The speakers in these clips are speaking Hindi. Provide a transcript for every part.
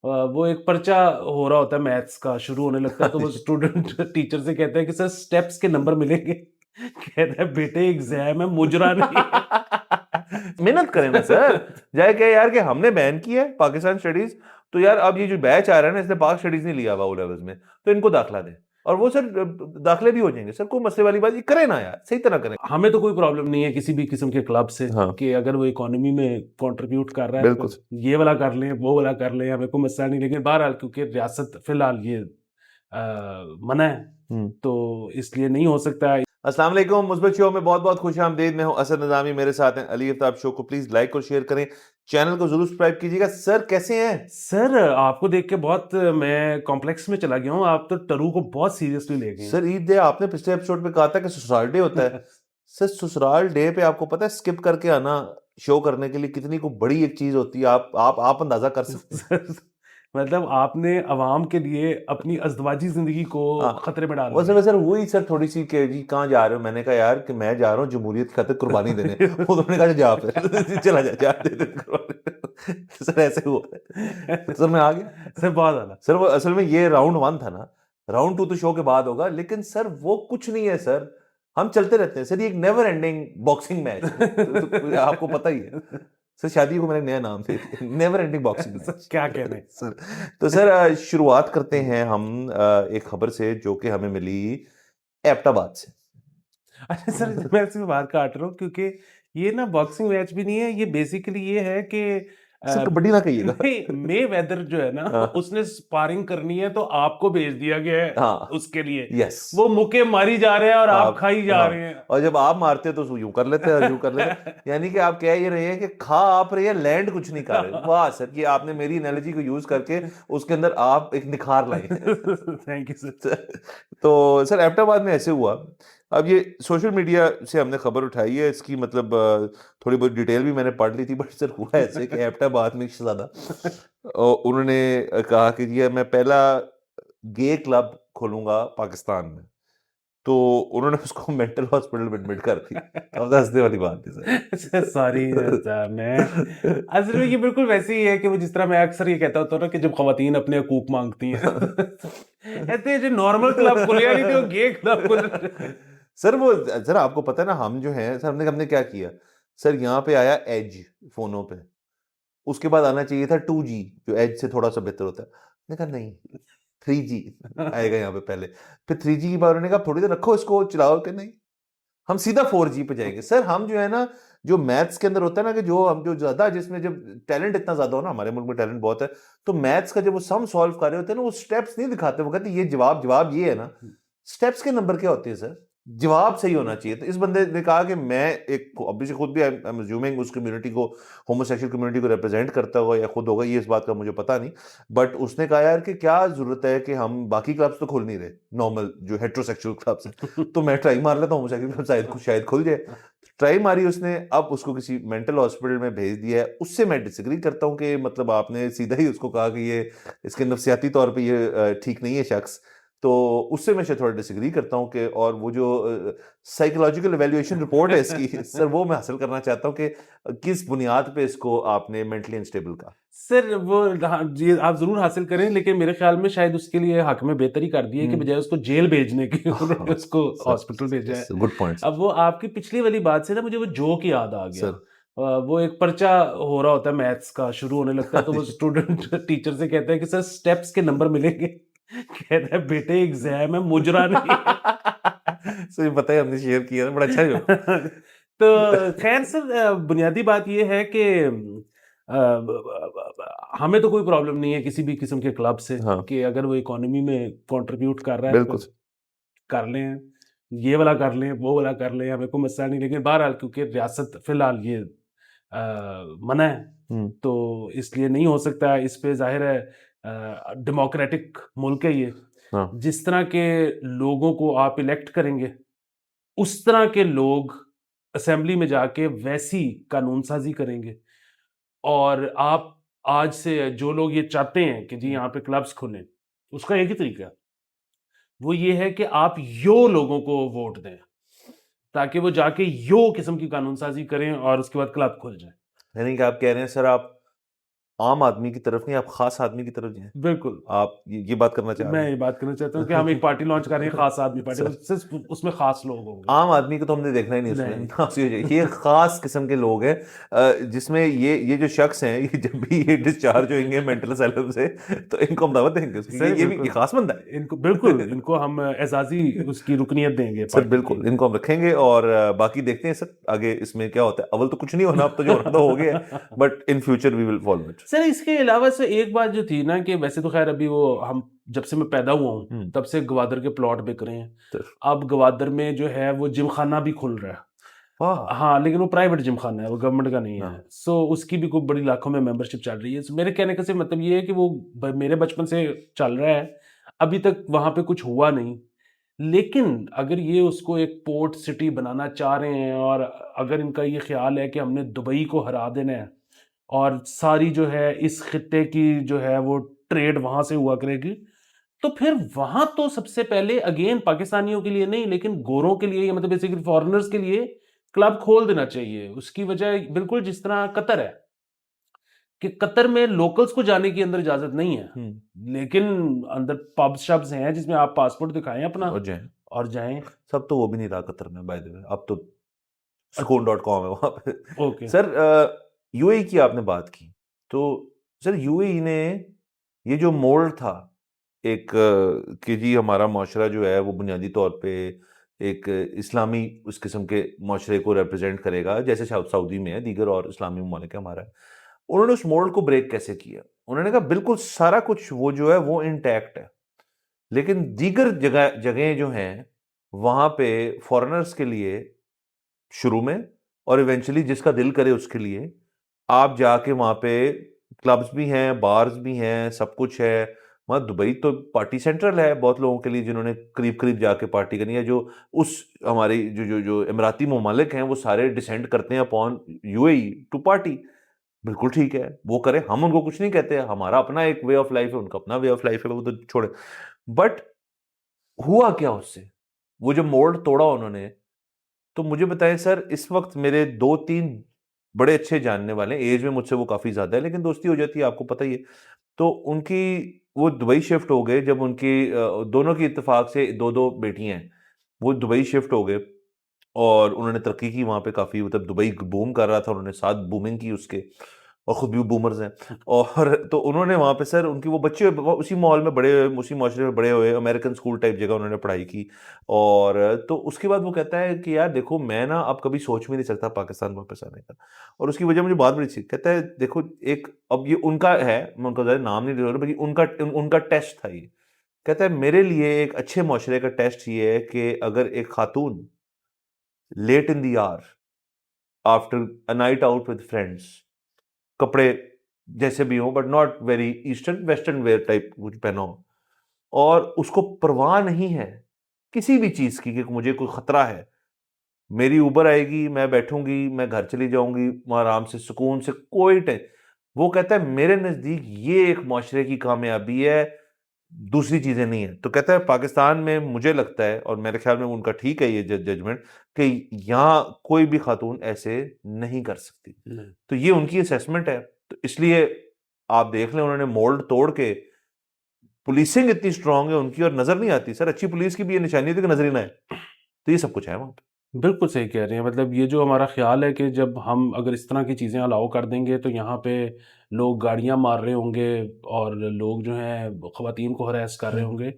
वो एक पर्चा हो रहा होता है मैथ्स का, शुरू होने लगता है तो वो स्टूडेंट टीचर से कहता है कि सर स्टेप्स के नंबर मिलेंगे। कहता है बेटे एग्जाम है, मुजरा नहीं है। मेहनत करें ना सर। जाए क्या यार कि हमने बैन किया है पाकिस्तान स्टडीज, तो यार अब ये जो बैच आ रहा है ना, इसने पाक स्टडीज नहीं लिया हुआ ओ लेवल्स में, तो इनको दाखला दें और वो सर दाखले भी हो जाएंगे सर। कोई मसले वाली बात, ये करें ना यार, सही तरह करें। हमें तो कोई प्रॉब्लम नहीं है किसी भी किस्म के क्लब से हाँ कि अगर वो इकोनॉमी में कंट्रीब्यूट कर रहा है बिल्कुल। तो ये वाला कर लें, वो वाला कर लें, हमें कोई मसला नहीं। लेकिन बहरहाल क्योंकि रियासत फिलहाल ये मना है, तो इसलिए नहीं हो सकता। अस्सलाम वालेकुम, मुस्बत शो में बहुत बहुत खुश आमदीद। मैं हूं असद निज़ामी, मेरे साथ हैं अली आफ्ताब। शो को प्लीज लाइक और शेयर करें, चैनल को जरूर सब्सक्राइब कीजिएगा। सर कैसे हैं? सर आपको देख के बहुत मैं कॉम्प्लेक्स में चला गया हूँ। आप तो टरू को बहुत सीरियसली ले गए सर ईद है, आपने पिछले एपिसोड में कहा था कि ससुराल डे होता है। हैं। सर ससुराल डे पे आपको पता है स्किप करके आना शो करने के लिए कितनी को बड़ी एक चीज होती है। आप अंदाजा कर सकते हैं। सर, मतलब आपने अवाम के लिए अपनी अज़दवाजी जिंदगी को हाँ खतरे में डाल वैसे दिया। वैसे वही सर थोड़ी सी कि जी कहाँ जा रहे हो, मैंने कहा यार कि मैं जा रहा हूँ जमहूरियत की खातिर कुर्बानी देने। वो तो उन्होंने कहा जा फिर चला जा दे दे कुर्बानी। सर ऐसे हुआ है। सर मैं आ गया। सर बहुत ज्यादा। सर वो असल में ये राउंड वन था ना, राउंड टू तो शो के बाद होगा, लेकिन सर वो कुछ नहीं है सर। हम चलते रहते हैं सर, ये एक नेवर एंडिंग बॉक्सिंग मैच है। तो आपको पता ही है सर, शादी को मैंने नया नाम दे दिया, never ending boxing sir match. क्या कहने। सर तो सर शुरुआत करते हैं हम एक खबर से जो कि हमें मिली एबटाबाद से। अच्छा सर, मैं इसमें बात काट रहा हूँ क्योंकि ये ना बॉक्सिंग मैच भी नहीं है। ये बेसिकली ये है कि सर कबड्डी ना कहिएगा। नहीं, मे वेदर जो है ना हाँ उसने स्पारिंग करनी है तो आपको भेज दिया गया है हाँ उसके लिए। यस। वो मुक्के मारी जा रहे हैं और आप आप खाई जा हाँ, रहे और जब आप मारते हो तो यूं कर लेते हैं और यूं कर लेते हैं। हैं। यानी कि आप कह ये रहे हैं कि खा आप रहे हैं, लैंड कुछ नहीं कर रहे। वाह सर, ये आपने मेरी एनालॉजी को यूज करके उसके अंदर आप एक निखार लाए हैं। Thank you sir. तो सर अहमदाबाद में ऐसे हुआ। अब ये सोशल मीडिया से हमने खबर उठाई है इसकी, मतलब थोड़ी बहुत डिटेल भी मैंने पढ़ ली थी, बट सर हुआ ऐसे कि अहमदाबाद में एक शहजादा उन्होंने कहा कि ये मैं पहला गे क्लब खोलूंगा पाकिस्तान में, तो उन्होंने उसको मेंटल हॉस्पिटल में एडमिट कर दिया। अब हंसने वाली बात है सर सॉरी सर, मैं असल में ये बिल्कुल वैसे ही है कि वो जिस तरह मैं अक्सर ये कहता होता हूँ ना कि जब खवातीन अपने हकूक मांगती हैं कहते हैं जो नॉर्मल क्लब खुले नहीं थे वो गे क्लब खुल। सर वो सर आपको पता है ना, हम जो हैं सर, हमने हमने क्या किया सर, यहाँ पे आया एज फोनों पे, उसके बाद आना चाहिए था 2G जो एज से थोड़ा सा बेहतर होता है। मैंने कहा नहीं, 3G आएगा यहाँ पे पहले। फिर 3G की बार उन्होंने कहा थोड़ी देर रखो इसको चलाओ, के नहीं हम सीधा 4G पे जाएंगे। सर हम जो है ना, जो मैथ्स के अंदर होता है ना, कि जो हम जो ज्यादा जिसमें जब टैलेंट इतना ज्यादा हो ना, हमारे मुल्क में टैलेंट बहुत है, तो मैथ्स का जब वो सम सॉल्व कर रहे होते हैं ना, वो स्टेप्स नहीं दिखाते। वो कहते हैं ये जवाब जवाब ये है ना, स्टेप्स के नंबर क्या होते हैं सर, जवाब सही होना चाहिए। तो इस बंदे ने कहा कि मैं एक ऑब्वियसली खुद भी आई एम अज्यूमिंग उस कम्युनिटी को, होमोसेक्सुअल कम्युनिटी को रिप्रेजेंट करता होगा या खुद होगा, ये इस बात का मुझे पता नहीं, बट उसने कहा यार कि क्या जरूरत है कि हम बाकी क्लब्स तो खोल नहीं रहे, नॉर्मल जो हेट्रोसेक्सुअल क्लब्स हैं, तो मैं ट्राई मार लेता हूँ होमोसेक्सुअल क्लब, शायद खुल जाए। ट्राई मारी उसने, अब उसको किसी मेंटल हॉस्पिटल में भेज दिया है। उससे मैं डिसएग्री करता हूँ कि मतलब आपने सीधा ही उसको कहा कि ये इसके नफ्सियाती तौर पे ये ठीक नहीं है शख्स, तो उससे मैं शायद थोड़ा डिसएग्री करता हूँ कि, और वो जो साइकोलॉजिकल एवेल्युएशन रिपोर्ट है इसकी सर, वो मैं हासिल करना चाहता हूँ कि किस बुनियाद पे इसको आपने मेंटली अनस्टेबल कहा। सर वो हाँ, जी आप जरूर हासिल करें, लेकिन मेरे ख्याल में शायद उसके लिए हक में बेहतरी कर दी है कि बजाय उसको जेल भेजने की उन्होंने हाँ उसको सर, हॉस्पिटल भेजा है। गुड पॉइंट अब वो आपकी पिछली वाली बात से ना मुझे वो जोक याद आ गया। सर। वो एक पर्चा हो रहा होता है मैथ्स का, शुरू होने लगता है तो वो स्टूडेंट टीचर से कहता है कि सर स्टेप्स के नंबर मिलेंगे। कहता है बेटे एग्जाम है, मुजरा नहीं है। सर पता है हमने शेयर किया ना, बड़ा अच्छा जो तो खैर सर, बुनियादी बात ये है कि हमें तो कोई प्रॉब्लम नहीं है किसी भी किस्म के क्लब से हाँ कि अगर वो इकोनॉमी में कंट्रीब्यूट कर रहा है तो बिल्कुल। कर लें, ये वाला कर लें, वो वाला कर लें, हमें कोई मसला नहीं। लेकिन बहरहाल क्योंकि रियासत फिलहाल ये मना है, हम्म तो इसलिए नहीं हो सकता। इस पे जाहिर है डेमोक्रेटिक मुल्क है ये। हाँ जिस तरह के लोगों को आप इलेक्ट करेंगे उस तरह के लोग असेंबली में जाके वैसी कानून साजी करेंगे। और आप आज से जो लोग ये चाहते हैं कि जी यहाँ पे क्लब्स खुलें, उसका एक ही तरीका है, वो ये है कि आप यो लोगों को वोट दें ताकि वो जाके यो किस्म की कानून साजी करें और उसके बाद क्लब खुल जाए। यानी कि आप कह रहे हैं सर, आप आम आदमी की तरफ नहीं, आप खास आदमी की तरफ जाएं। बिल्कुल आप ये बात करना चाह मैं रहे ये बात करना चाहता हूँ कि हम एक पार्टी लॉन्च कर रहे हैं, खास आदमी पार्टी, सर, सिर्फ उसमें खास लोग होंगे। आम आदमी को तो हमने देखना ही नहीं उसमें नहीं ना, ये खास किस्म के लोग हैं, जिसमें ये जो शख्स हैं, ये जब भी ये डिस्चार्ज होंगे मेंटल असाइलम से, तो इनको हम दावत देंगे उसकी, सर ये भी बिल्कुल, खास बंदा है। इनको बिल्कुल, इनको हम एजाजी उसकी रुकनियत देंगे सर पार्टी बिल्कुल की। इनको हम रखेंगे, और बाकी देखते हैं सर आगे इसमें क्या होता है। अव्वल तो कुछ नहीं होना, अब तो जो होना तो हो गया है, but in future we will follow it. Sir इसके अलावा से एक बात जो थी ना, कि वैसे तो खैर अभी वो हम जब से मैं पैदा हुआ हूँ तब से गवादर के प्लॉट बिक रहे हैं। सर अब गवादर में जो है वो जिम खाना भी खुल रहा है। वाह, हाँ, लेकिन वो प्राइवेट जिम खाना है, वो गवर्नमेंट का नहीं है। हाँ, सो उसकी भी कोई बड़ी लाखों में मेंबरशिप चल रही है। So, मेरे कहने का सिर्फ मतलब ये है कि वो मेरे बचपन से चल रहा है, अभी तक वहाँ पे कुछ हुआ नहीं। लेकिन अगर ये उसको एक पोर्ट सिटी बनाना चाह रहे हैं, और अगर इनका ये ख्याल है कि हमने दुबई को हरा देना है और सारी जो है इस खित्ते की जो है वो ट्रेड वहाँ से हुआ करेगी, तो फिर वहाँ तो सबसे पहले अगेन पाकिस्तानियों के लिए नहीं, लेकिन गोरों के लिए, मतलब बेसिकली फॉरेनर्स के लिए क्लब खोल देना चाहिए। उसकी वजह बिल्कुल जिस तरह कतर है, कि कतर में लोकल्स को जाने की अंदर इजाजत नहीं है, लेकिन अंदर पब्स शब्स हैं जिसमें आप पासपोर्ट दिखाएं अपना और जाएं। और जाएं। सब तो वो भी नहीं रहा कतर में, बाय द वे, अब तो sukoon.com है वहां पे। ओके। सर यूएई की आपने बात की, तो सर यूएई ने ये जो मोल्ड था एक कि जी हमारा माशरा जो है वो बुनियादी तौर पे एक इस्लामी उस किस्म के माशरे को रिप्रेजेंट करेगा, जैसे सऊदी में है, दीगर और इस्लामी ममालिक है हमारा है। उन्होंने उस मोल्ड को ब्रेक कैसे किया? उन्होंने कहा बिल्कुल सारा कुछ वो जो है वो इंटैक्ट है, लेकिन दीगर जगह जो हैं वहां पे फॉरेनर्स के लिए शुरू में, और इवेंचुअली जिसका दिल करे उसके लिए, आप जाके वहां पे क्लब्स भी हैं, बार्स भी हैं, सब कुछ है। वहाँ दुबई तो पार्टी सेंट्रल है बहुत लोगों के लिए, जिन्होंने करीब करीब जाके पार्टी करनी है। जो उस हमारे जो जो जो इमराती ममालिक हैं वो सारे डिसेंड करते हैं अपॉन यूएई टू पार्टी। बिल्कुल ठीक है, वो करें, हम उनको कुछ नहीं कहते, हमारा अपना एक वे ऑफ लाइफ है, उनका अपना वे ऑफ लाइफ है, वो तो छोड़े। बट हुआ क्या उससे? वो जो मोल्ड तोड़ा उन्होंने, तो मुझे बताएं सर, इस वक्त मेरे 2-3 बड़े अच्छे जानने वाले हैं, एज में मुझसे वो काफ़ी ज़्यादा है, लेकिन दोस्ती हो जाती है, आपको पता ही है। तो उनकी वो दुबई शिफ्ट हो गए, जब उनकी दोनों की इत्तेफाक से 2-2 बेटियाँ हैं, वो दुबई शिफ्ट हो गए और उन्होंने तरक्की की वहाँ पे काफ़ी, मतलब दुबई बूम कर रहा था, उन्होंने साथ बूमिंग की उसके, और खुद भी बूमर्स हैं। और तो उन्होंने वहाँ पे सर, उनकी वो बच्चे वो उसी माहौल में बड़े हुए, उसी माशरे में बड़े हुए, अमेरिकन स्कूल टाइप जगह उन्होंने पढ़ाई की। और तो उसके बाद वो कहता है कि यार देखो, मैं ना अब कभी सोच भी नहीं सकता पाकिस्तान वापस आने का। और उसकी वजह मुझे बहुत बड़ी चीज कहता है, देखो एक, अब ये उनका है, मैं उनका ज़्यादा नाम नहीं ले रहा, बल्कि उनका टेस्ट था ये। कहता है मेरे लिए एक अच्छे माशरे का टेस्ट ये है कि अगर एक खातून late in the hour after a night out with friends, कपड़े जैसे भी हो but not very eastern western wear type कुछ पहना हो, और उसको परवाह नहीं है किसी भी चीज की कि मुझे कोई खतरा है, मेरी उबर आएगी, मैं बैठूंगी, मैं घर चली जाऊंगी, वहां आराम से सुकून से, कोई टेंशन। वो कहता है मेरे नजदीक ये एक माशरे की कामयाबी है, दूसरी चीजें नहीं है। तो कहता है पाकिस्तान में मुझे लगता है, और मेरे ख्याल में उनका ठीक है ये जजमेंट, कि यहाँ कोई भी खातून ऐसे नहीं कर सकती। नहीं। तो ये उनकी असेसमेंट है। तो इसलिए आप देख लें, उन्होंने मोल्ड तोड़ के, पुलिसिंग इतनी स्ट्रांग है उनकी, और नजर नहीं आती सर, अच्छी पुलिस की भी ये निशानी होती है कि नजर ही ना आए। तो ये सब कुछ है वहां पे। बिल्कुल सही कह रहे हैं। मतलब ये जो हमारा ख्याल है कि जब हम अगर इस तरह की चीज़ें अलाउ कर देंगे, तो यहाँ पे लोग गाड़ियाँ मार रहे होंगे और लोग जो हैं ख़वातीन को हरास कर रहे होंगे,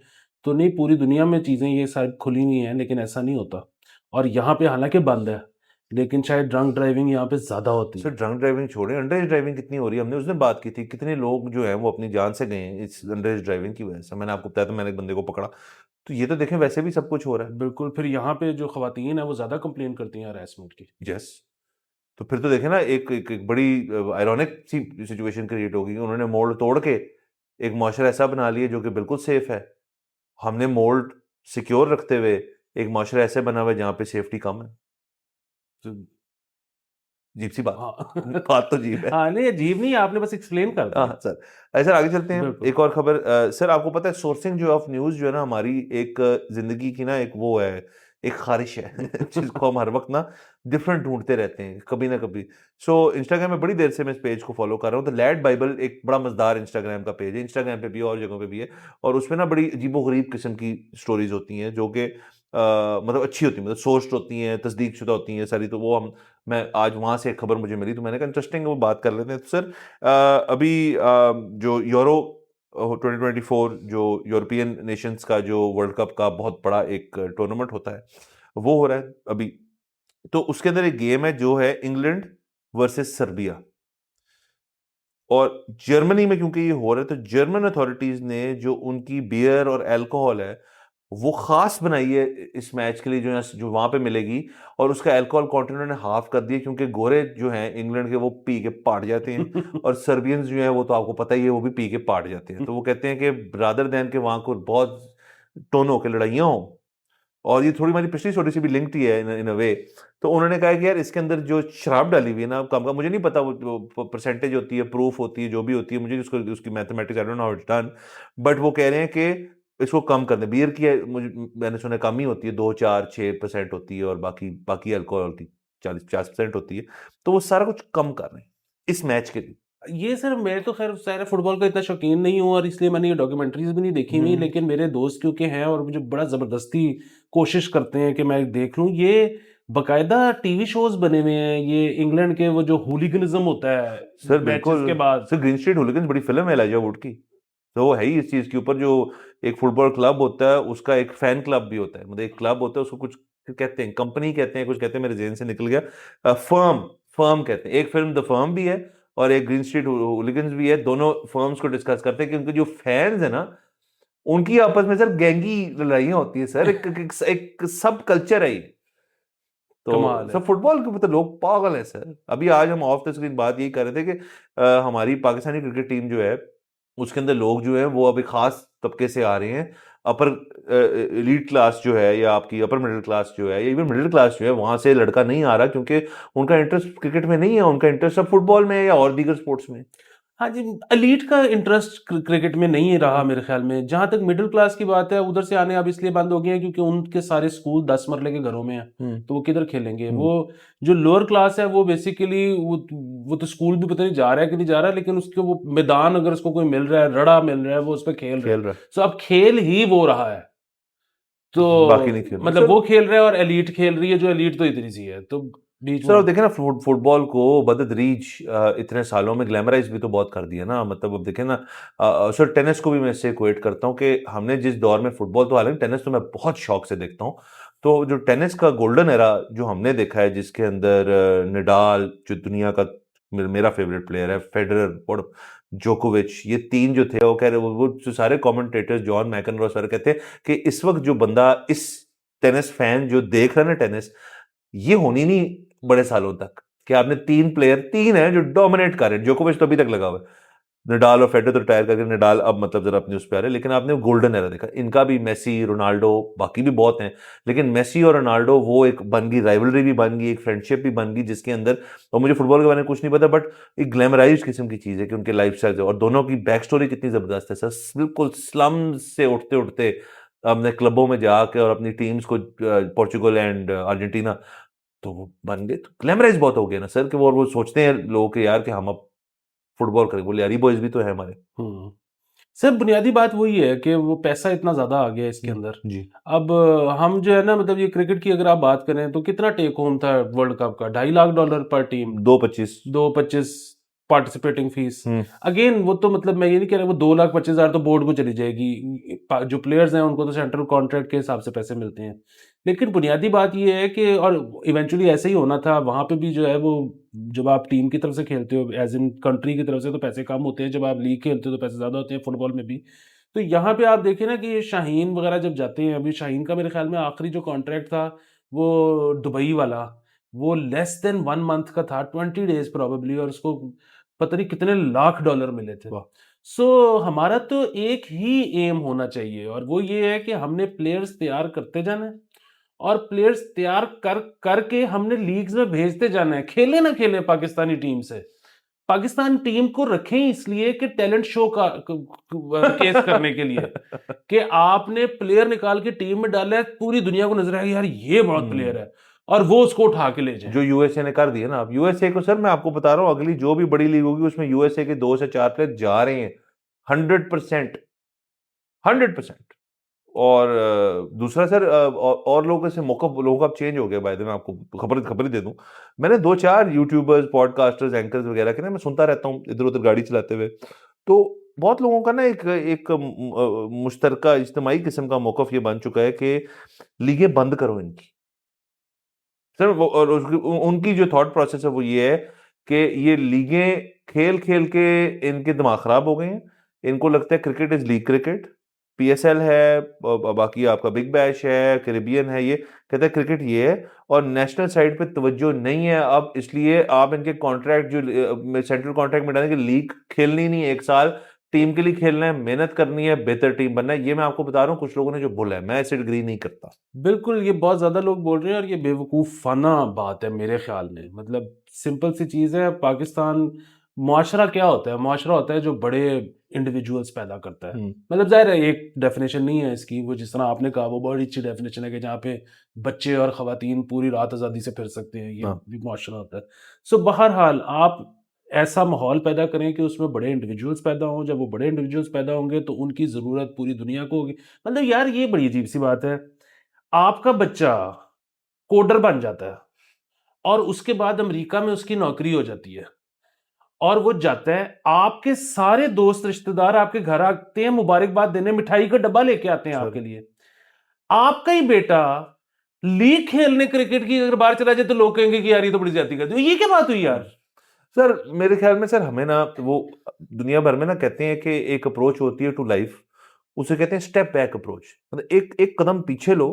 तो नहीं, पूरी दुनिया में चीज़ें ये शायद खुली हुई हैं, लेकिन ऐसा नहीं होता। और यहाँ पे हालांकि बंद है, लेकिन शायद ड्रंक ड्राइविंग यहाँ पे ज़्यादा होती सर है। ड्रंक ड्राइविंग छोड़ें, अंडर एज ड्राइविंग कितनी हो रही है? हमने उस दिन बात की थी, कितने लोग जो हैं वो अपनी जान से गए हैं इस अंडर एज ड्राइविंग की वजह से। मैंने आपको बताया था, मैंने एक बंदे को पकड़ा। तो ये तो देखें, वैसे भी सब कुछ हो रहा है। बिल्कुल, फिर यहाँ पे जो ख़वातीन हैं वो ज़्यादा कंप्लेन करती हैं हरासमेंट की। यस। तो फिर तो देखें ना, एक बड़ी आयरॉनिक सी सिचुएशन क्रिएट होगी। उन्होंने मोल्ड तोड़ के एक माशरा ऐसा बना लिया जो कि बिल्कुल सेफ है। हमने मोल्ड सिक्योर रखते हुए एक माशरा ऐसे बना हुआ है जहाँ पे सेफ्टी कम है। तो अजीब सी बात। हाँ। बात तो अजीब है। हाँ, नहीं अजीब नहीं, आपने बस एक्सप्लेन कर दिया। हाँ सर। सर आगे चलते हैं, बिल्कुल। एक और खबर। सर आपको पता है सोर्सिंग जो ऑफ न्यूज़ जो है ना हमारी, एक जिंदगी की ना एक वो है, एक ख़्वाहिश है जिसको हम हर वक़्त ना डिफरेंट ढूँढते रहते हैं, कभी ना कभी। सो इंस्टाग्राम में बड़ी देर से मैं इस पेज को फ़ॉलो कर रहा हूँ, द लैड बाइबल एक बड़ा मज़ेदार इंस्टाग्राम का पेज है, इंस्टाग्राम पे भी है और जगहों पे भी है, और उसमें ना बड़ी अजीबो-गरीब किस्म की स्टोरीज़ होती हैं जो कि मतलब अच्छी होती हैं, मतलब सोर्स्ड होती हैं, तस्दीकशुदा होती हैं सारी, तो वो हम मैं आज वहाँ से एक खबर मुझे मिली, तो मैंने कहा इंटरेस्टिंग है, वो बात कर लेते हैं। तो सर अभी जो 2024 जो यूरोपियन नेशंस का जो वर्ल्ड कप का बहुत बड़ा एक टूर्नामेंट होता है, वो हो रहा है अभी। तो उसके अंदर एक गेम है जो है इंग्लैंड वर्सेस सर्बिया, और जर्मनी में क्योंकि ये हो रहा है, तो जर्मन अथॉरिटीज ने जो उनकी बियर और अल्कोहल है वो खास बनाई है इस मैच के लिए, जो वहां पे मिलेगी, और उसका अल्कोहल कंटेंट उन्होंने हाफ कर दिया, क्योंकि गोरे जो हैं इंग्लैंड के वो पी के पाट जाते हैं, और सर्बियंस जो हैं वो तो आपको पता ही है वो भी पी के पाट जाते हैं। तो वो कहते हैं कि रादर दैन के वहां को बहुत टोन होकर लड़ाइयाँ हो, और ये थोड़ी हमारी पिछली स्टोरी से भी लिंक्ड ही है इन अ वे। तो उन्होंने कहा कि यार इसके अंदर जो शराब डाली हुई है ना कम का, मुझे नहीं पता वो परसेंटेज होती है, प्रूफ होती है, जो भी होती है, मुझे उसको उसकी mathematics I don't know how it's done, but वो कह रहे हैं कि इसको कम कर दें। बियर की मुझे मैंने सुना कम ही होती है, 2 4 6% होती है, और बाकी बाकी अल्कोहल की 40 50% होती है। तो वो सारा कुछ कम कर रहे हैं इस मैच के लिए। ये सर मैं तो खैर शायद फुटबॉल का इतना शौकीन नहीं हूँ और इसलिए मैंने ये डॉक्यूमेंट्रीज भी नहीं देखी हुई, लेकिन मेरे दोस्त क्योंकि हैं और मुझे बड़ा ज़बरदस्ती कोशिश करते हैं कि मैं देख लूँ। ये बाकायदा टीवी शोज बने हुए हैं, ये इंग्लैंड के वो जो हुलिगनिज्म होता है सर मैचेस बिल्कुल। के बाद। सर ग्रीन स्ट्रीट हूलिगन्स बड़ी फ़िल्म है एलाइजा वुड की। तो वो है ही इस चीज़ के ऊपर, जो एक फुटबॉल क्लब होता है, उसका एक फैन क्लब भी होता है। मतलब एक क्लब होता है, उसको कुछ कहते हैं, कंपनी कहते हैं, कुछ कहते हैं, मेरे ज़हन से निकल गया। फर्म फर्म कहते हैं। एक फ़िल्म द फर्म भी है और एक ग्रीन स्ट्रीट हूलिगन्स भी है। दोनों फर्म्स को डिस्कस करते हैं कि उनके जो फैन्स हैं ना, उनकी आपस में सर गैंगी लड़ाइयाँ होती हैं सर। एक सब कल्चर है ये। तो कमाल है। सब फुटबॉल के मतलब लोग पागल हैं सर। अभी आज हम ऑफ द स्क्रीन बात यही कर रहे थे कि हमारी पाकिस्तानी क्रिकेट टीम जो है, उसके अंदर लोग जो हैं वो अभी खास तबके से आ रहे हैं। अपर एलीट क्लास जो है, या आपकी अपर मिडिल क्लास जो है, या इवन मिडिल क्लास जो है, वहां से लड़का नहीं आ रहा, क्योंकि उनका इंटरेस्ट क्रिकेट में नहीं है, उनका इंटरेस्ट अब फुटबॉल में है या और दीगर स्पोर्ट्स में। हाँ जी, एलीट का इंटरेस्ट क्रिकेट में नहीं रहा मेरे ख्याल में। जहाँ तक मिडिल क्लास की बात है, उधर से आने अब इसलिए बंद हो गए हैं क्योंकि उनके सारे स्कूल 10 मरले के घरों में हैं, हम्म। तो वो किधर खेलेंगे। हम्म। वो जो लोअर क्लास है वो बेसिकली वो तो स्कूल भी पता नहीं जा रहा है कि नहीं जा रहा है, लेकिन उसके वो मैदान अगर उसको कोई मिल रहा है, रड़ा मिल रहा है, वो उस पर खेल रहा है। खेल रहा सो अब खेल ही वो रहा है, है, बाकी नहीं तो खेल रहा मतलब सर। वो खेल रहा है और एलीट खेल रही है, जो एलीट तो इतनी सी है, तो बीच सर में। अब देखें ना, फुटबॉल को बदतदरीज इतने सालों में ग्लैमराइज भी तो बहुत कर दिया ना। मतलब अब देखें ना, सर टेनिस को भी मैं इससे इक्वेट करता हूँ कि हमने जिस दौर में फुटबॉल, तो हालांकि टेनिस तो मैं बहुत शौक से देखता हूँ, तो जो टेनिस का गोल्डन एरा जो हमने देखा है, जिसके अंदर निडाल जो दुनिया का मेरा फेवरेट प्लेयर है, फेडरर और जोकोविच, ये तीन जो थे, वो कह रहे, वो जो सारे कमेंटेटर्स, जॉन मैकनरॉ सर, कहते हैं कि इस वक्त जो बंदा, इस टेनिस फैन जो देख रहा है ना टेनिस, ये होनी नहीं बड़े सालों तक, कि आपने तीन प्लेयर, तीन है जो डोमिनेट कर रहे हैं। जोकोविच तो अभी तक लगा हुआ है, नडाल और फेडरर तो रिटायर करके, नडाल अब मतलब जरा अपने उस पे आ रहे हैं, लेकिन आपने गोल्डन एरा देखा इनका भी, मेसी, रोनाल्डो, बाकी भी बहुत हैं, लेकिन मेसी और रोनाल्डो वो एक बन गई, राइवलरी भी बन गई, एक फ्रेंडशिप भी बन गई, जिसके अंदर, और मुझे फुटबॉल के बारे में कुछ नहीं पता, बट एक ग्लैमराइज किस्म की चीज़ है कि उनके लाइफ स्टाइल, और दोनों की बैक स्टोरी कितनी ज़बरदस्त है सर। बिल्कुल स्लम से उठते उठते अपने क्लबों में जाके और अपनी टीम्स को, पोर्चुगल एंड अर्जेंटीना, तो वो बन गए, तो ग्लैमराइज बहुत हो गया ना सर, कि वो सोचते हैं लोग कि यार कि हम अब फुटबॉल करें, बोले यारी बॉयज भी तो है हमारे। हम्म। सर बुनियादी बात वही है कि वो पैसा इतना ज़्यादा आ गया है इसके अंदर। जी। अब हम जो है ना, मतलब ये क्रिकेट की अगर आप बात करें तो कितना टेक होम था वर्ल्ड कप का, $2.5 लाख पर टीम, 2-25। 2.25 participating fees. हम्म। अगेन वो तो मतलब मैं ये नहीं कह रहा वो 2,25,000 तो बोर्ड को चली जाएगी। जो प्लेयर्स हैं उनको तो सेंट्रल कॉन्ट्रैक्ट के हिसाब से पैसे मिलते हैं, लेकिन बुनियादी बात ये है कि, और इवेंचुअली ऐसे ही होना था वहाँ पे भी जो है वो, जब आप टीम की तरफ से खेलते हो एज इन कंट्री की तरफ से तो पैसे कम होते हैं, जब आप लीग खेलते हो तो पैसे ज़्यादा होते हैं फुटबॉल में भी। तो यहाँ पे आप देखें ना कि ये शाहीन वगैरह जब जाते हैं, अभी शाहीन का मेरे ख्याल में आखिरी जो कॉन्ट्रैक्ट था वो दुबई वाला, वो लेस देन 1 मंथ का था, 20 डेज प्रॉबेबली, और उसको पता नहीं कितने $1 लाख मिले थे। वाह। सो हमारा तो एक ही एम होना चाहिए, और वो ये है कि हमने प्लेयर्स तैयार करते जाना है, और प्लेयर्स तैयार करके हमने लीग्स में भेजते जाना है, खेले ना खेले पाकिस्तानी टीम से, पाकिस्तान टीम को रखें इसलिए कि टैलेंट शो का केस करने के लिए कि आपने प्लेयर निकाल के टीम में डाला है, पूरी दुनिया को नजर आएगी यार ये बहुत प्लेयर है, और वो उसको उठा के ले जाए। जो यूएसए ने कर दिया ना, अब यूएसए को सर मैं आपको बता रहा हूँ, अगली जो भी बड़ी लीग होगी उसमें यूएसए के 2 से 4 प्लेयर जा रहे हैं 100%। और दूसरा सर, और लोगों से मौका, लोगों का अब चेंज हो गया। बाय द वे मैं आपको खबर ही दे दूं, मैंने 2-4 यूट्यूबर्स, पॉडकास्टर्स, एंकर्स वगैरह के ना मैं सुनता रहता हूँ इधर उधर गाड़ी चलाते हुए, तो बहुत लोगों का ना एक मुश्तरका इज्तिमाई किस्म का मौकफ ये बन चुका है कि लीगें बंद करो इनकी सर। और उनकी जो थॉट प्रोसेस है वो ये है कि ये लीगें खेल खेल के इनके दिमाग खराब हो गए हैं। इनको लगता है cricket is league cricket, PSL है, बाकी आपका बिग बैश है, कैरिबियन है, ये कहते हैं क्रिकेट ये है, और नेशनल साइड पे तवज्जो नहीं है अब, इसलिए आप इनके कॉन्ट्रैक्ट जो सेंट्रल कॉन्ट्रैक्ट में डालें कि लीग खेलनी नहीं है, 1 साल टीम के लिए खेलना है, मेहनत करनी है, बेहतर टीम बनना है। ये मैं आपको बता रहा हूँ कुछ लोगों ने जो बोला है, मैं इससे एग्री नहीं करता। बिल्कुल, ये बहुत ज्यादा लोग बोल रहे हैं और ये बेवकूफाना बात है मेरे ख्याल में। मतलब सिंपल सी चीज है, पाकिस्तान मुआशरा क्या होता है? मुआशरा होता है जो बड़े इंडिविजुअल्स पैदा करता है। मतलब जाहिर है एक डेफिनेशन नहीं है इसकी, वो जिस तरह आपने कहा वो बड़ी अच्छी डेफिनेशन है कि जहाँ पे बच्चे और खवातीन पूरी रात आज़ादी से फिर सकते हैं, ये हाँ। भी मुआशरा होता है। सो बहरहाल आप ऐसा माहौल पैदा करें कि उसमें बड़े इंडिविजुअल्स पैदा हों। जब वो बड़े इंडिविजुअल्स पैदा होंगे तो उनकी ज़रूरत पूरी दुनिया को होगी। मतलब यार ये बड़ी अजीब सी बात है, आपका बच्चा कोडर बन जाता है और उसके बाद अमेरिका में उसकी नौकरी हो जाती है और वो जाता है, आपके सारे दोस्त रिश्तेदार आपके घर आते हैं मुबारकबाद देने, मिठाई का डब्बा लेके आते हैं आपके लिए। आपका ही बेटा लीग खेलने क्रिकेट की अगर बाहर चला जाए तो लोग कहेंगे कि यार ये तो बड़ी ज्यादती करते हो। ये क्या बात हुई यार? सर मेरे ख्याल में सर हमें ना वो दुनिया भर में ना कहते हैं कि एक अप्रोच होती है टू लाइफ, उसे कहते हैं स्टेप बैक अप्रोच। मतलब एक एक कदम पीछे लो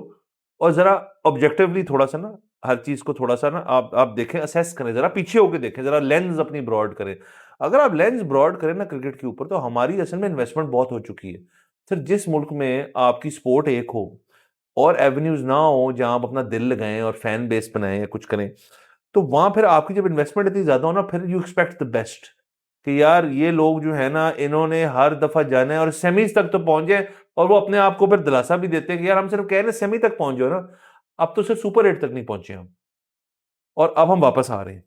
और जरा ऑब्जेक्टिवली थोड़ा सा ना हर चीज को थोड़ा सा ना आप देखें, असेस करें, जरा पीछे होके देखें, जरा लेंस अपनी ब्रॉड करें। अगर आप लेंस ब्रॉड करें ना क्रिकेट के ऊपर, तो हमारी असल में इन्वेस्टमेंट बहुत हो चुकी है सर। जिस मुल्क में आपकी स्पोर्ट एक हो और एवेन्यूज ना हो जहां आप अपना दिल लगाएं और फैन बेस बनाएं या कुछ करें, तो वहां फिर आपकी जब इन्वेस्टमेंट इतनी ज्यादा हो ना, फिर यू एक्सपेक्ट द बेस्ट कि यार ये लोग जो है ना इन्होंने हर दफा जाना है और सेमीज तक तो पहुंच जाए, और वो अपने आप को फिर दिलासा भी देते हैं कि यार हम सिर्फ कह रहे हैं सेमी तक पहुंच जाओ ना, अब तो सिर्फ सुपर 8 तक नहीं पहुंचे हम, और अब हम वापस आ रहे हैं।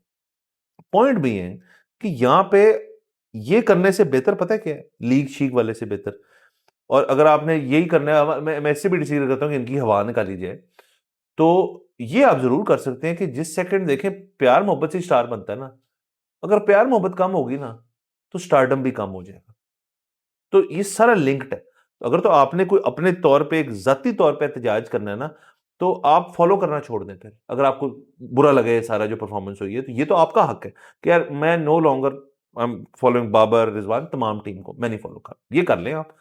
पॉइंट भी है कि यहाँ पे ये करने से बेहतर पता है क्या है, लीग शीग वाले से बेहतर। और अगर आपने यही करना है, मैं इससे भी डिसाइड करता हूँ कि इनकी हवा निकाली जाए, तो ये आप जरूर कर सकते हैं कि जिस सेकंड देखें प्यार मोहब्बत से स्टार बनता है ना, अगर प्यार मोहब्बत कम होगी ना तो स्टारडम भी कम हो जाएगा। तो ये सारा लिंक्ड है। अगर तो आपने कोई अपने तौर पे एक जाती तौर पे एहतजाज करना है ना, तो आप फॉलो करना छोड़ दें। फिर अगर आपको बुरा लगे ये सारा जो परफॉर्मेंस हुई है, तो ये तो आपका हक है कि यार मैं no longer I am following Babar, Rizwan, तमाम टीम को मैं नहीं फॉलो कर, ये कर लें आप।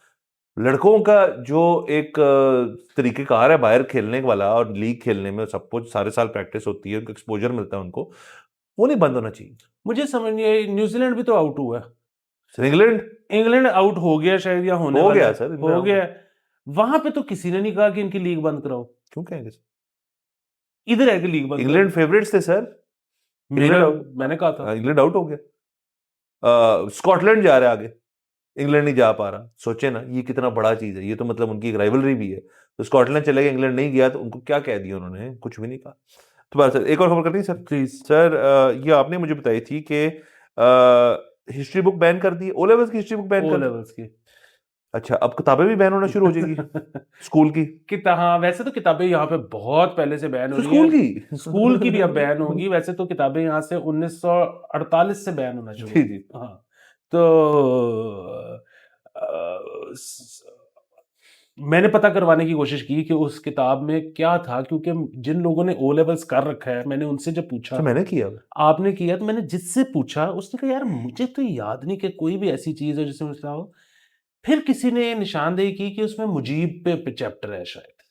लड़कों का जो एक तरीकेकार है बाहर खेलने वाला और लीग खेलने में, सब कुछ सारे साल प्रैक्टिस होती है, उनको एक्सपोजर मिलता है, उनको वो नहीं बंद होना चाहिए। मुझे समझ नहीं आई, न्यूजीलैंड भी तो आउट हुआ है। इंग्लैंड इंग्लैंड आउट हो गया शायद, या होने हो वाला गया है। सर, हो गया। वहां पे तो किसी ने नहीं कहा कि इनकी लीग बंद कराओ। क्यों कहेंगे? इधर है कि लीग बंद इंग्लैंड कराओ। फेवरेट्स थे सर, मेरा, इंग्लैंड आउट, मैंने कहा था इंग्लैंड आउट हो गया। स्कॉटलैंड जा रहा है आगे, इंग्लैंड नहीं जा पा रहा। सोचे ना ये कितना बड़ा चीज है, ये तो मतलब उनकी एक राइवलरी भी है। तो स्कॉटलैंड चले गए, इंग्लैंड नहीं गया, तो उनको क्या कह दिया उन्होंने? कुछ भी नहीं कहा। तो बस सर एक और खबर करनी है सर। प्लीज। सर ये आपने मुझे बताई थी कि हिस्ट्री बुक बैन कर दी, ओ लेवल्स की हिस्ट्री बुक बैन ओ कर दी। लेवल्स की। अच्छा, अब किताबें भी बैन होना शुरू हो जाएगी स्कूल की? हाँ, वैसे तो किताबें यहाँ पे बहुत पहले से बैन हो रही स्कूल हैं। की स्कूल की भी अब बैन होगी। वैसे तो किताबें यहाँ से 1948 से बैन होना शुरू जी हुई। जी। हाँ, तो मैंने पता करवाने की कोशिश की कि उस किताब में क्या था, क्योंकि जिन लोगों ने ओ लेवल्स कर रखा है, मैंने उनसे जब पूछा, अच्छा मैंने किया। आपने किया, तो मैंने जिससे पूछा उसने कहा यार मुझे तो याद नहीं कि कोई भी ऐसी चीज है जिसमें उसका हो। फिर किसी ने निशानदेही की कि उसमें मुजीब पे चैप्टर है शायद।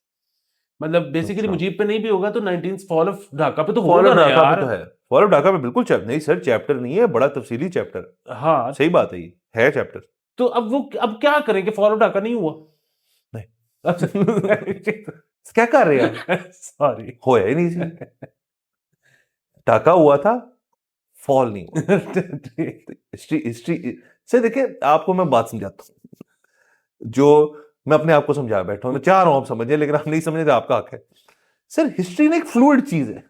मतलब बेसिकली अच्छा, मुजीब पे नहीं भी होगा तो 19 फॉल ऑफ ढाका पे तो फॉल होगा ऑफ ना ढाका पे यार। तो है, फॉल ऑफ ढाका पे बिल्कुल चैप्टर नहीं सर, चैप्टर नहीं है, बड़ा तफसीली चैप्टर। हाँ, सही बात है, ये है चैप्टर। तो अब वो अब क्या करें कि फॉल ऑफ ढाका नहीं हुआ? नहीं क्या कर रहे हैं आप? सॉरी। होया ही नहीं सी, ढाका हुआ था, फॉल नहीं हुआ। हिस्ट्री से देखिए, आपको मैं बात समझाता हूँ जो मैं अपने आप को समझा बैठा हूँ, मैं चाह रहा हूँ आप समझे, लेकिन आप नहीं समझे तो आपका हक है। सर हिस्ट्री ना एक फ्लूइड चीज है,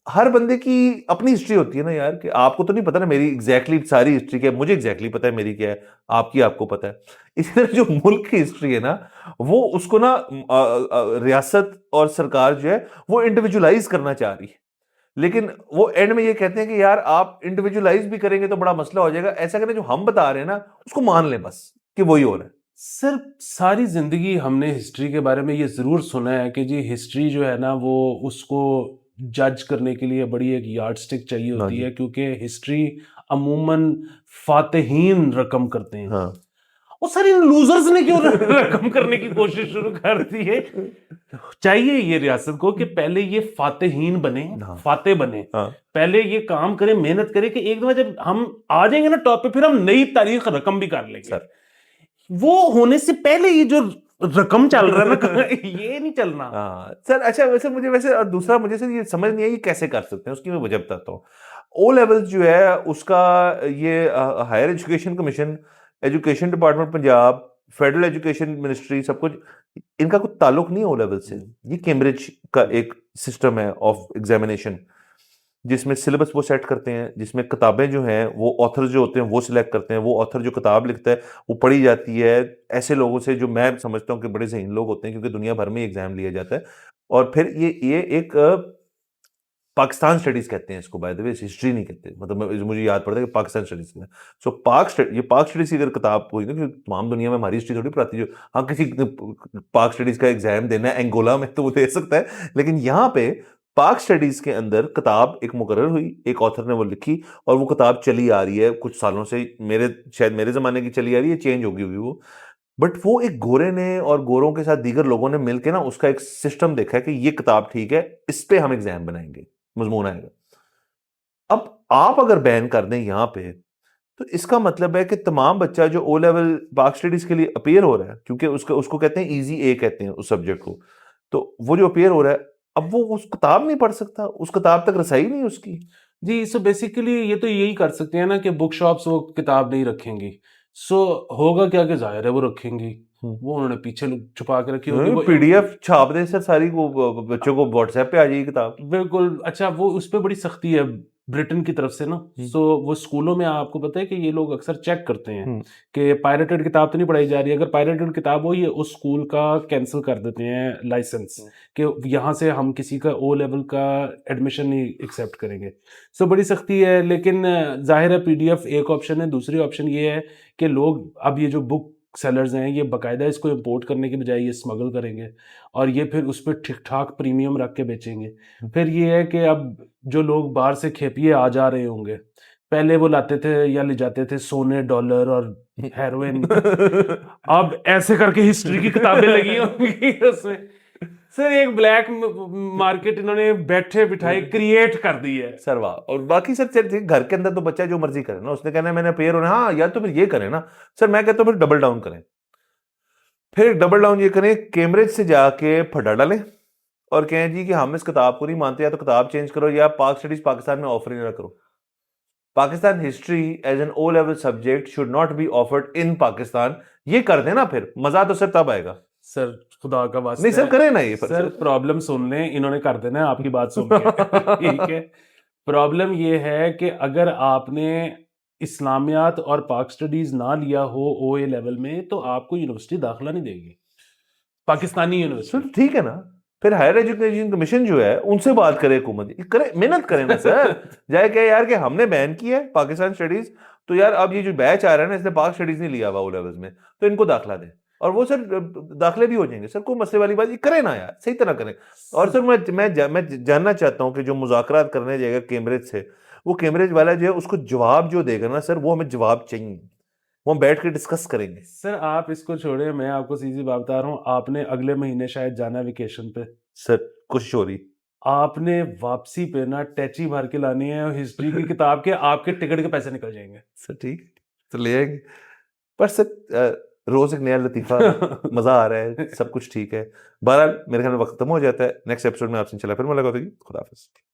हर बंदे की अपनी हिस्ट्री होती है ना यार, कि आपको तो नहीं पता ना मेरी एग्जैक्टली सारी हिस्ट्री क्या है, मुझे एग्जैक्टली पता है मेरी क्या है, आपकी आपको पता है। इसी तरह जो मुल्क की हिस्ट्री है ना, वो उसको ना रियासत और सरकार जो है वो इंडिविजुअलाइज करना चाह रही है, लेकिन वो एंड में ये कहते हैं कि यार आप इंडिविजुअलाइज भी करेंगे तो बड़ा मसला हो जाएगा, ऐसा करें जो हम बता रहे हैं ना उसको मान लें बस कि वही हो रहा है। सर सारी जिंदगी हमने हिस्ट्री के बारे में ये जरूर सुना है कि जी हिस्ट्री जो है ना वो उसको जज करने के लिए बड़ी एक यार्डस्टिक चाहिए हाँ होती जी। है, क्योंकि हिस्ट्री अमूमन फातेहीन रकम करते हैं। हाँ और सर इन लूजर्स ने क्यों रकम करने की कोशिश शुरू कर दी है? चाहिए ये रियासत को कि पहले ये फातेहीन बने, हाँ फाते बने, हाँ पहले ये काम करें, मेहनत करें कि एक दफा जब हम आ जाएंगे ना टॉप पे, फिर हम नई तारीख रकम भी कर लेंगे। सर वो होने से पहले ये जो रकम चल रहा है ना ये नहीं चलना। हाँ सर, अच्छा वैसे मुझे वैसे और दूसरा मुझे सर ये समझ नहीं आई ये कैसे कर सकते हैं, उसकी मैं वजह बताता हूँ। ओ लेवल जो है उसका ये higher education commission, education department Punjab, federal education ministry, सब कुछ इनका कोई ताल्लुक नहीं है ओ लेवल से। ये कैम्ब्रिज का एक सिस्टम है ऑफ एग्जामिनेशन, जिसमें सिलेबस वो सेट करते हैं, जिसमें किताबें जो हैं वो ऑथर जो होते हैं वो सिलेक्ट करते हैं, वो ऑथर जो किताब लिखता है वो पढ़ी जाती है ऐसे लोगों से जो मैं समझता हूँ कि बड़े ज़हीन लोग होते हैं, क्योंकि दुनिया भर में एग्जाम लिया जाता है। और फिर ये एक पाकिस्तान स्टडीज कहते हैं इसको, बाय द वे हिस्ट्री नहीं कहते, मतलब मुझे याद पड़ता है कि पाकिस्तान स्टडीज में। सो ये पाक स्टडीज की अगर किताब हुई ना, क्योंकि तमाम दुनिया में हमारी हिस्ट्री थोड़ी पढ़ाती, जो हाँ किसी पाक स्टडीज का एग्जाम देना है एंगोला में तो वो दे सकता है, लेकिन यहाँ पे पाक स्टडीज के अंदर किताब एक मुकर्रर हुई, एक ऑथर ने वो लिखी, और वो किताब चली आ रही है कुछ सालों से, शायद मेरे जमाने की चली आ रही है, चेंज होगी हुई वो, बट वो एक गोरे ने और गोरों के साथ दीगर लोगों ने मिलकर ना उसका एक सिस्टम देखा है कि ये किताब ठीक है, इस पे हम एग्जाम बनाएंगे, मजमून आएगा। अब आप अगर बैन कर दें यहां पे, तो इसका मतलब है कि तमाम बच्चा जो ओ लेवल पाक स्टडीज के लिए अपीयर हो रहा है, क्योंकि उसका उसको कहते हैं इजी ए कहते हैं उस सब्जेक्ट को, तो वो जो अपीयर हो रहा है, अब वो उस किताब नहीं पढ़ सकता, उस किताब तक रसाई नहीं उसकी। जी सो बेसिकली ये तो यही कर सकते हैं ना कि बुक शॉप्स वो किताब नहीं रखेंगी। सो होगा क्या कि जाहिर है वो रखेंगी, वो उन्होंने पीछे छुपा के रखी होगी। वो पीडीएफ छाप दे सर सारी, वो बच्चों को व्हाट्सएप पे आ जाएगी किताब। बिल्कुल। अच्छा वो उस पे बड़ी सख्ती है ब्रिटेन की तरफ से ना। सो वो स्कूलों में आपको पता है कि ये लोग अक्सर चेक करते हैं कि पायरेटेड किताब तो नहीं पढ़ाई जा रही है। अगर पायरेटेड किताब हो ये उस स्कूल का कैंसिल कर देते हैं लाइसेंस, कि यहाँ से हम किसी का ओ लेवल का एडमिशन नहीं एक्सेप्ट करेंगे। सो बड़ी सख्ती है, लेकिन जाहिर है पीडीएफ एक ऑप्शन है। दूसरी ऑप्शन ये है कि लोग अब ये जो बुक सेलर्स हैं ये बाकायदा इसको इंपोर्ट करने के बजाय ये स्मगल करेंगे और ये फिर उस पर ठीक ठाक प्रीमियम रख के बेचेंगे। फिर ये है कि अब जो लोग बाहर से खेपिए आ जा रहे होंगे, पहले वो लाते थे या ले जाते थे सोने, डॉलर और हेरोइन अब ऐसे करके हिस्ट्री की किताबें लगी होंगी उसमें। सर एक ब्लैक मार्केट इन्होंने बैठे बिठाए क्रिएट कर दी है। सर वाह। और बाकी सर घर के अंदर तो बच्चा जो मर्जी करे ना, उसने कहना है मैंने पेयर होना, हाँ या तो फिर ये करें ना सर, मैं कहता हूँ फिर डबल डाउन करें, फिर डबल डाउन ये करें, कैम्ब्रिज से जाके फटा डालें और कहें जी कि हम इस किताब को नहीं मानते, या तो किताब चेंज करो या पाक स्टडीज पाकिस्तान में ऑफर ही ना करो। Pakistan history as an O level subject should not be offered in Pakistan. ये कर देना, फिर मजा तो सर तब आएगा। सर खुदा का वास्ते नहीं सर करें ना ये सर प्रॉब्लम सुन लें, इन्होंने कर देना है आपकी बात सुन के ठीक है। प्रॉब्लम ये है कि अगर आपने इस्लामियात और पाक स्टडीज ना लिया हो ओ ए लेवल में तो आपको यूनिवर्सिटी दाखिला नहीं देगी, पाकिस्तानी सर यूनिवर्सिटी। ठीक है ना, फिर हायर एजुकेशन कमीशन जो है उनसे बात करे, हुकूमत करे, मेहनत करें ना सर। जाए क्या यार कि हमने बैन किया है पाकिस्तान स्टडीज, तो यार अब ये जो बैच आ रहा है ना इसने पाक स्टडीज नहीं लिया हुआ ओ लेवल्स में, तो इनको दाखिला दें, और वो सर दाखिले भी हो जाएंगे सर, कोई मसले वाली बात, ये करें ना यार, सही तरह करें। और सर मैं जानना चाहता हूँ कि जो मुज़ाकरात करने जाएगा कैम्ब्रिज से, वो कैम्ब्रिज वाला जो है उसको जवाब जो देगा ना सर, वो हमें जवाब चाहिए, वो हम बैठ के डिस्कस करेंगे। सर आप इसको छोड़े, मैं आपको सीधी बात बता रहा हूँ, आपने अगले महीने शायद जाना है वेकेशन पे। सर कोशिश हो रही, आपने वापसी पे ना टैची भर के लानी है और हिस्ट्री की किताब के आपके टिकट के पैसे निकल जाएंगे। सर ठीक तो ले आएंगे, पर सर रोज एक नया लतीफा, मजा आ रहा है, सब कुछ ठीक है। बहरहाल मेरे ख्याल में वक्त खत्म हो जाता है, नेक्स्ट एपिसोड में आपसे इंशाल्लाह फिर मुलाकात होगी। खुदा हाफिज।